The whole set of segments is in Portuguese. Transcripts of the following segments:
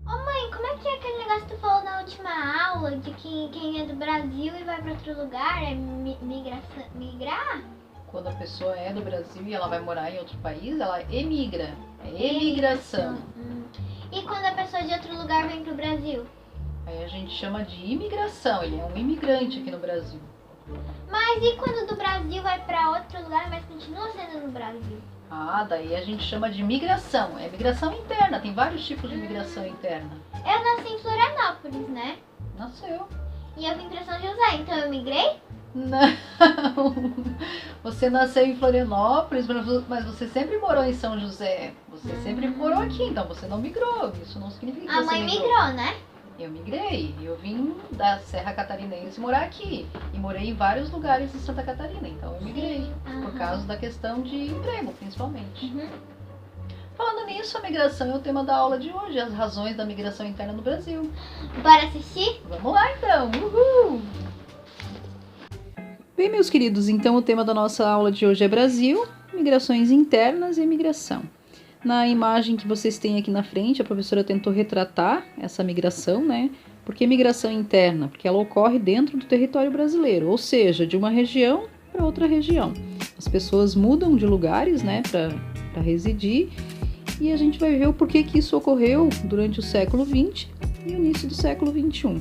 Como é que é aquele negócio que tu falou na última aula de que quem é do Brasil e vai para outro lugar é migrar? Quando a pessoa é do Brasil e ela vai morar em outro país, ela emigra. É imigração. E quando a pessoa de outro lugar vem pro Brasil? Aí a gente chama de imigração. Ele é um imigrante aqui no Brasil. Mas e quando do Brasil vai para outro lugar, mas continua sendo no Brasil? Ah, daí a gente chama de migração. É migração interna. Tem vários tipos de migração interna. Eu nasci em Florianópolis, né? Nasceu. E eu vim pra São José, então eu migrei? Não. Você nasceu em Florianópolis, mas você sempre morou em São José. Você sempre morou aqui, então você não migrou. Isso não significa que A você mãe migrou. migrou, né? Eu migrei. Eu vim da Serra Catarinense morar aqui. E morei em vários lugares em Santa Catarina. Então eu migrei. Por causa da questão de emprego, principalmente. Falando nisso, a migração é o tema da aula de hoje. As razões da migração interna no Brasil. Bora assistir? Vamos lá então. Uhul! Bem, meus queridos, então o tema da nossa aula de hoje é Brasil, migrações internas e imigração. Na imagem que vocês têm aqui na frente, a professora tentou retratar essa migração, né? Por que migração interna? Porque ela ocorre dentro do território brasileiro, ou seja, de uma região para outra região. As pessoas mudam de lugares, né, para residir, e a gente vai ver o porquê que isso ocorreu durante o século XX e o início do século XXI.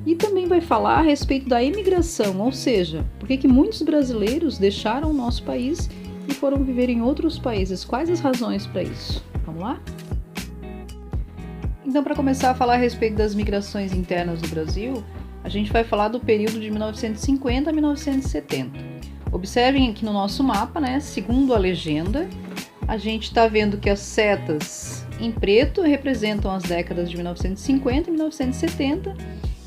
E também vai falar a respeito da imigração, ou seja, por que muitos brasileiros deixaram o nosso país e foram viver em outros países. Quais as razões para isso? Vamos lá? Então, para começar a falar a respeito das migrações internas do Brasil, a gente vai falar do período de 1950 a 1970. Observem aqui no nosso mapa, né? Segundo a legenda, a gente está vendo que as setas em preto representam as décadas de 1950 e 1970,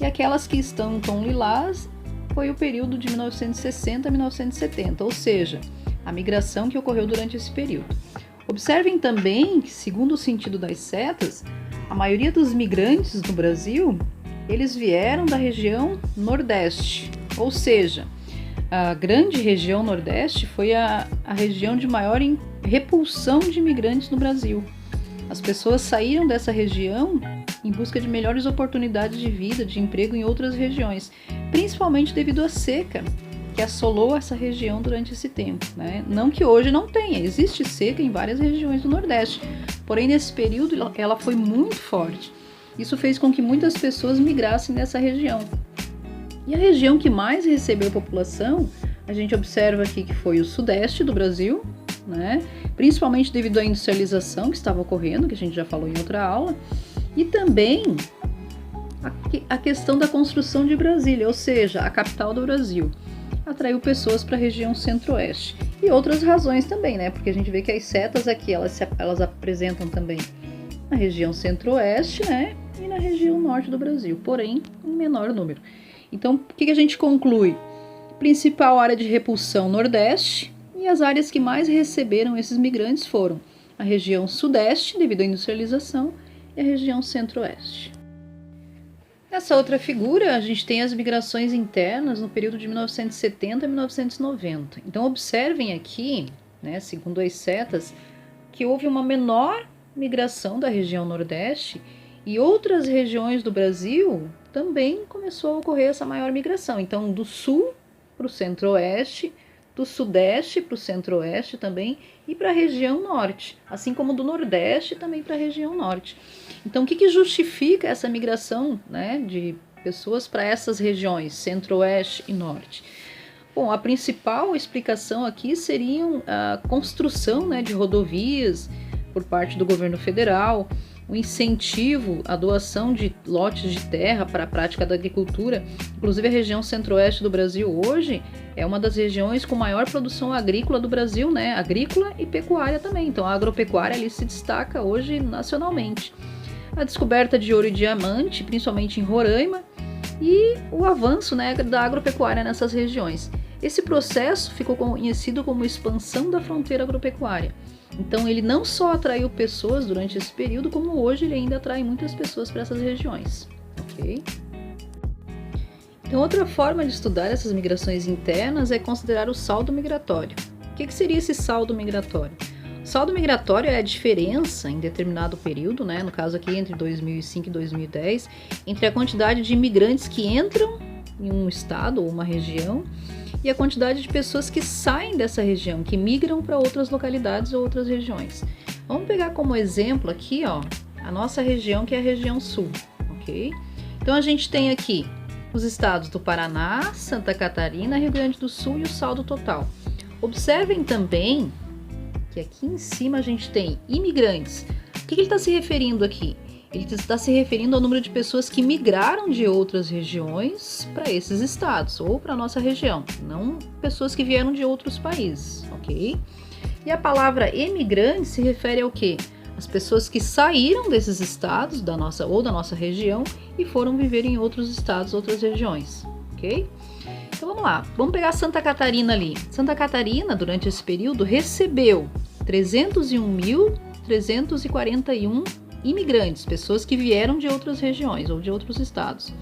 e aquelas que estão em tom lilás foi o período de 1960 a 1970, ou seja, a migração que ocorreu durante esse período. Observem também que, segundo o sentido das setas, a maioria dos migrantes no Brasil, eles vieram da região Nordeste, ou seja, a grande região Nordeste foi a região de maior repulsão de imigrantes no Brasil. As pessoas saíram dessa região em busca de melhores oportunidades de vida, de emprego em outras regiões, principalmente devido à seca que assolou essa região durante esse tempo, né? Não que hoje não tenha, existe seca em várias regiões do Nordeste, porém nesse período ela foi muito forte. Isso fez com que muitas pessoas migrassem dessa região. E a região que mais recebeu população, a gente observa aqui que foi o Sudeste do Brasil, né? Principalmente devido à industrialização que estava ocorrendo, que a gente já falou em outra aula, e também a questão da construção de Brasília, ou seja, a capital do Brasil, atraiu pessoas para a região centro-oeste. E outras razões também, né? Porque a gente vê que as setas aqui, elas apresentam também na região centro-oeste, né? E na região norte do Brasil, porém em menor número. Então, o que a gente conclui? Principal área de repulsão Nordeste, e as áreas que mais receberam esses migrantes foram a região Sudeste, devido à industrialização, e a região Centro-Oeste. Nessa outra figura, a gente tem as migrações internas no período de 1970 a 1990. Então, observem aqui, né, segundo as setas, que houve uma menor migração da região Nordeste e outras regiões do Brasil também começou a ocorrer essa maior migração. Então, do Sul para o Centro-Oeste, do Sudeste para o Centro-Oeste também e para a região Norte, assim como do Nordeste também para a região Norte. Então, o que justifica essa migração, né, de pessoas para essas regiões, Centro-Oeste e Norte? Bom, a principal explicação aqui seria a construção, né, de rodovias por parte do governo federal, o incentivo à doação de lotes de terra para a prática da agricultura. Inclusive, a região centro-oeste do Brasil hoje é uma das regiões com maior produção agrícola do Brasil, né? Agrícola e pecuária também. Então, a agropecuária ali se destaca hoje nacionalmente. A descoberta de ouro e diamante, principalmente em Roraima, e o avanço, né, da agropecuária nessas regiões. Esse processo ficou conhecido como expansão da fronteira agropecuária. Então, ele não só atraiu pessoas durante esse período, como hoje ele ainda atrai muitas pessoas para essas regiões, ok? Então, outra forma de estudar essas migrações internas é considerar o saldo migratório. O que seria esse saldo migratório? O saldo migratório é a diferença em determinado período, né, no caso aqui entre 2005 e 2010, entre a quantidade de imigrantes que entram em um estado ou uma região e a quantidade de pessoas que saem dessa região, que migram para outras localidades ou outras regiões. Vamos pegar como exemplo aqui, ó, a nossa região, que é a região sul, ok? Então a gente tem aqui os estados do Paraná, Santa Catarina, Rio Grande do Sul e o saldo total. Observem também que aqui em cima a gente tem imigrantes. O que ele está se referindo aqui? Ele está se referindo ao número de pessoas que migraram de outras regiões para esses estados ou para a nossa região, não pessoas que vieram de outros países, ok? E a palavra imigrante se refere ao quê? As pessoas que saíram desses estados da nossa região e foram viver em outros estados, outras regiões, ok? Então vamos lá, vamos pegar Santa Catarina ali. Santa Catarina, durante esse período, recebeu 301.341 imigrantes, pessoas que vieram de outras regiões ou de outros estados.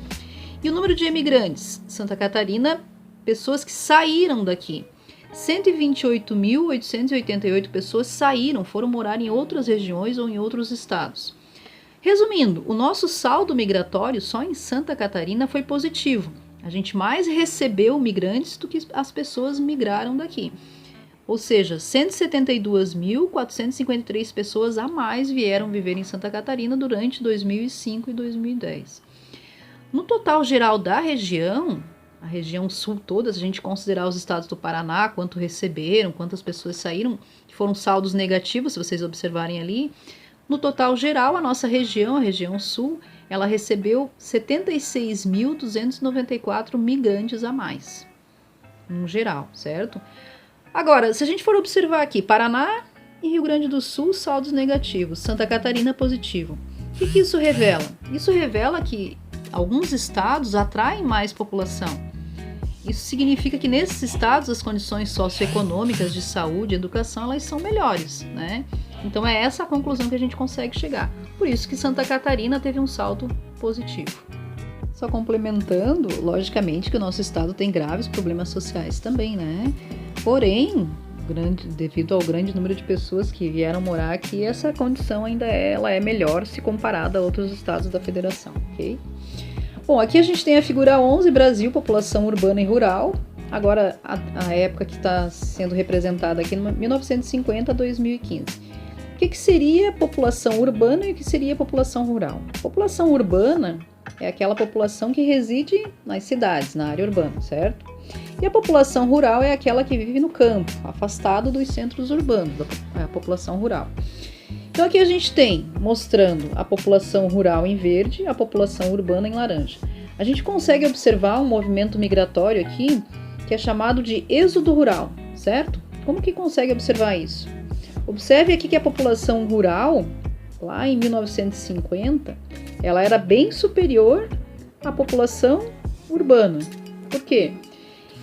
E o número de imigrantes, Santa Catarina, pessoas que saíram daqui. 128.888 pessoas saíram, foram morar em outras regiões ou em outros estados. Resumindo, o nosso saldo migratório só em Santa Catarina foi positivo. A gente mais recebeu migrantes do que as pessoas migraram daqui. Ou seja, 172.453 pessoas a mais vieram viver em Santa Catarina durante 2005 e 2010. No total geral da região, a região sul toda, se a gente considerar os estados do Paraná, quanto receberam, quantas pessoas saíram, que foram saldos negativos, se vocês observarem ali, no total geral, a nossa região, a região sul, ela recebeu 76.294 migrantes a mais, no geral, certo? Agora, se a gente for observar aqui, Paraná e Rio Grande do Sul, saldos negativos, Santa Catarina positivo. O que isso revela? Isso revela que alguns estados atraem mais população. Isso significa que nesses estados as condições socioeconômicas de saúde e educação elas são melhores, né? Então é essa a conclusão que a gente consegue chegar. Por isso que Santa Catarina teve um saldo positivo. Só complementando, logicamente que o nosso estado tem graves problemas sociais também, né? Porém, devido ao grande número de pessoas que vieram morar aqui, essa condição ainda ela é melhor se comparada a outros estados da federação, ok? Bom, aqui a gente tem a figura 11, Brasil, população urbana e rural. Agora, a época que está sendo representada aqui, 1950 a 2015. O que seria população urbana e o que seria população rural? População urbana é aquela população que reside nas cidades, na área urbana, certo? E a população rural é aquela que vive no campo, afastado dos centros urbanos, a população rural. Então aqui a gente tem, mostrando a população rural em verde, a população urbana em laranja. A gente consegue observar um movimento migratório aqui, que é chamado de êxodo rural, certo? Como que consegue observar isso? Observe aqui que a população rural, lá em 1950, ela era bem superior à população urbana. Por quê?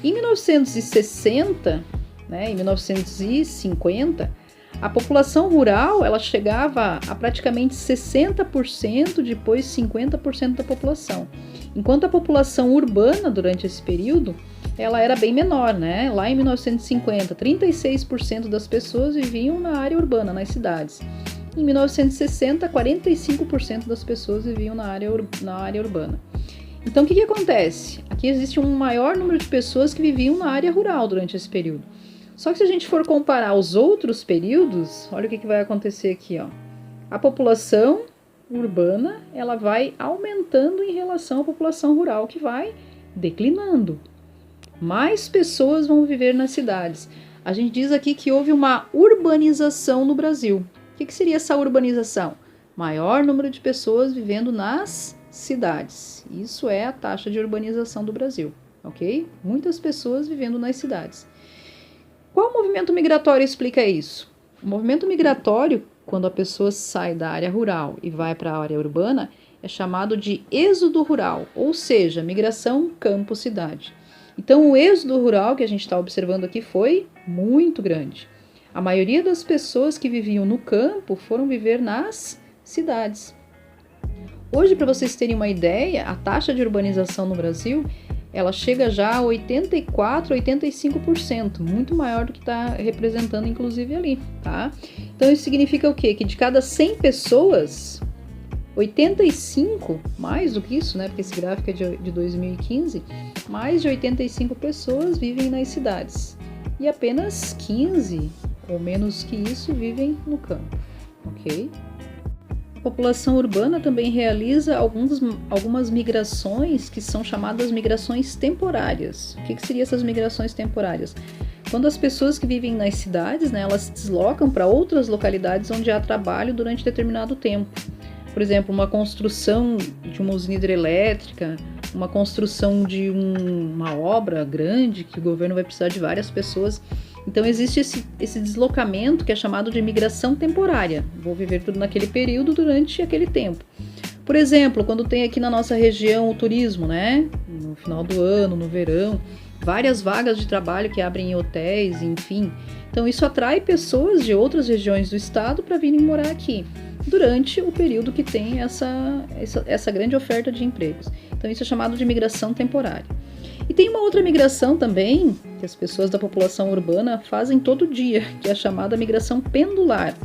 Em 1960, em 1950, a população rural ela chegava a praticamente 60%, depois 50% da população. Enquanto a população urbana, durante esse período, ela era bem menor, né? Lá em 1950, 36% das pessoas viviam na área urbana, nas cidades. Em 1960, 45% das pessoas viviam na área urbana. Então, o que acontece? Aqui existe um maior número de pessoas que viviam na área rural durante esse período. Só que se a gente for comparar os outros períodos, olha o que vai acontecer aqui, ó. A população urbana, ela vai aumentando em relação à população rural, que vai declinando. Mais pessoas vão viver nas cidades. A gente diz aqui que houve uma urbanização no Brasil. O que seria essa urbanização? Maior número de pessoas vivendo nas cidades. Isso é a taxa de urbanização do Brasil, ok? Muitas pessoas vivendo nas cidades. Qual movimento migratório explica isso? O movimento migratório, quando a pessoa sai da área rural e vai para a área urbana, é chamado de êxodo rural, ou seja, migração campo-cidade. Então, o êxodo rural que a gente está observando aqui foi muito grande. A maioria das pessoas que viviam no campo foram viver nas cidades. Hoje, para vocês terem uma ideia, a taxa de urbanização no Brasil ela chega já a 84%, 85%, muito maior do que está representando inclusive ali, tá? Então isso significa o quê? Que de cada 100 pessoas, 85, mais do que isso, né? Porque esse gráfico é de 2015, mais de 85 pessoas vivem nas cidades e apenas 15 ou menos que isso vivem no campo, ok? A população urbana também realiza algumas migrações que são chamadas migrações temporárias. O que seriam essas migrações temporárias? Quando as pessoas que vivem nas cidades, né, elas se deslocam para outras localidades onde há trabalho durante determinado tempo. Por exemplo, uma construção de uma usina hidrelétrica, uma construção de uma obra grande que o governo vai precisar de várias pessoas. Então existe esse deslocamento que é chamado de migração temporária. Vou viver tudo naquele período durante aquele tempo. Por exemplo, quando tem aqui na nossa região o turismo, né? No final do ano, no verão, várias vagas de trabalho que abrem em hotéis, enfim. Então isso atrai pessoas de outras regiões do estado para virem morar aqui, durante o período que tem essa grande oferta de empregos. Então isso é chamado de migração temporária. E tem uma outra migração também, que as pessoas da população urbana fazem todo dia, que é a chamada migração pendular.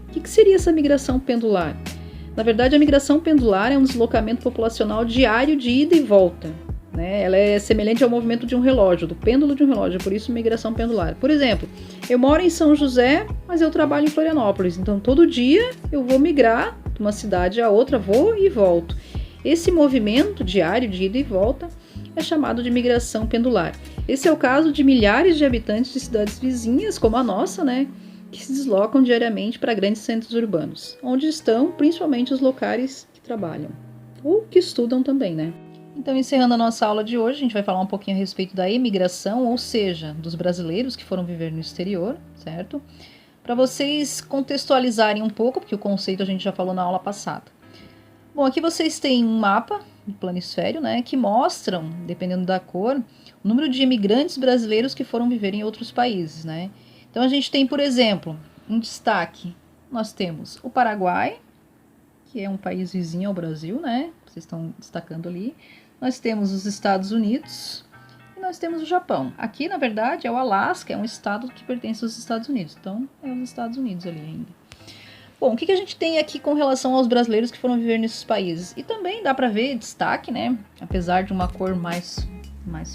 O que seria essa migração pendular? Na verdade, a migração pendular é um deslocamento populacional diário de ida e volta, né? Ela é semelhante ao movimento de um relógio, do pêndulo de um relógio, por isso migração pendular. Por exemplo, eu moro em São José, mas eu trabalho em Florianópolis, então todo dia eu vou migrar de uma cidade a outra, vou e volto. Esse movimento diário de ida e volta é chamado de migração pendular. Esse é o caso de milhares de habitantes de cidades vizinhas, como a nossa, né, que se deslocam diariamente para grandes centros urbanos, onde estão principalmente os locais que trabalham, ou que estudam também, né? Então, encerrando a nossa aula de hoje, a gente vai falar um pouquinho a respeito da emigração, ou seja, dos brasileiros que foram viver no exterior, certo? Para vocês contextualizarem um pouco, porque o conceito a gente já falou na aula passada. Bom, aqui vocês têm um mapa do planisfério, né, que mostram, dependendo da cor, o número de imigrantes brasileiros que foram viver em outros países, né? Então a gente tem, por exemplo, em destaque, nós temos o Paraguai, que é um país vizinho ao Brasil, né? Vocês estão destacando ali. Nós temos os Estados Unidos e nós temos o Japão. Aqui, na verdade, é o Alasca, é um estado que pertence aos Estados Unidos. Então, é os Estados Unidos ali ainda. Bom, o que a gente tem aqui com relação aos brasileiros que foram viver nesses países? E também dá para ver destaque, né? Apesar de uma cor mais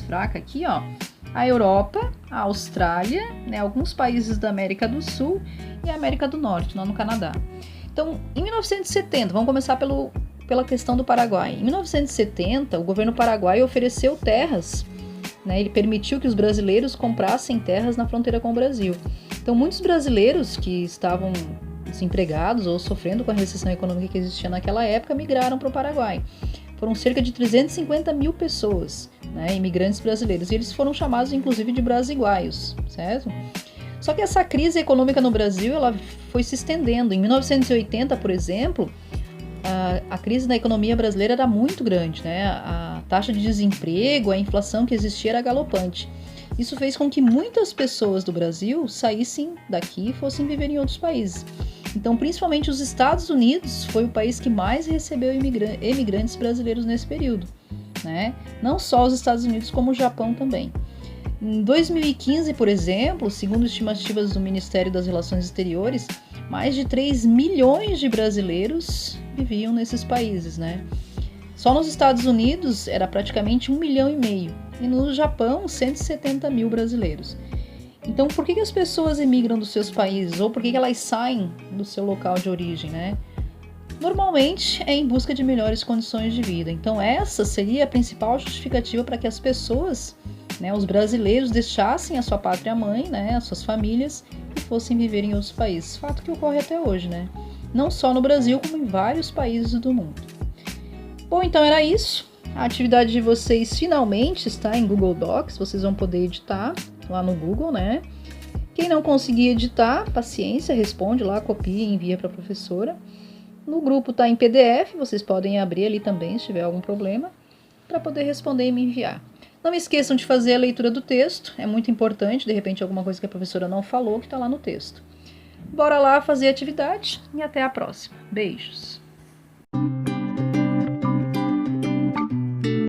fraca aqui, ó. A Europa, a Austrália, né? Alguns países da América do Sul e a América do Norte, lá no Canadá. Então, em 1970, vamos começar pela questão do Paraguai. Em 1970, o governo paraguaio ofereceu terras, né? Ele permitiu que os brasileiros comprassem terras na fronteira com o Brasil. Então, muitos brasileiros que estavam desempregados ou sofrendo com a recessão econômica que existia naquela época migraram para o Paraguai. Foram cerca de 350 mil pessoas, né, imigrantes brasileiros, e eles foram chamados inclusive de brasiguaios, certo? Só que essa crise econômica no Brasil ela foi se estendendo. Em 1980, por exemplo, a crise na economia brasileira era muito grande, né? A taxa de desemprego, a inflação que existia era galopante. Isso fez com que muitas pessoas do Brasil saíssem daqui e fossem viver em outros países. Então, principalmente os Estados Unidos foi o país que mais recebeu imigrantes brasileiros nesse período, né? Não só os Estados Unidos, como o Japão também. Em 2015, por exemplo, segundo estimativas do Ministério das Relações Exteriores, mais de 3 milhões de brasileiros viviam nesses países, né? Só nos Estados Unidos era praticamente 1,5 milhão e no Japão 170 mil brasileiros. Então, por que as pessoas emigram dos seus países ou por que elas saem do seu local de origem, né? Normalmente é em busca de melhores condições de vida. Então, essa seria a principal justificativa para que as pessoas, né, os brasileiros, deixassem a sua pátria-mãe, né, as suas famílias e fossem viver em outros países. Fato que ocorre até hoje, né? Não só no Brasil, como em vários países do mundo. Bom, então era isso. A atividade de vocês finalmente está em Google Docs, vocês vão poder editar lá no Google, né? Quem não conseguir editar, paciência, responde lá, copia e envia para a professora. No grupo está em PDF, vocês podem abrir ali também se tiver algum problema, para poder responder e me enviar. Não esqueçam de fazer a leitura do texto, é muito importante, de repente alguma coisa que a professora não falou que está lá no texto. Bora lá fazer a atividade e até a próxima. Beijos!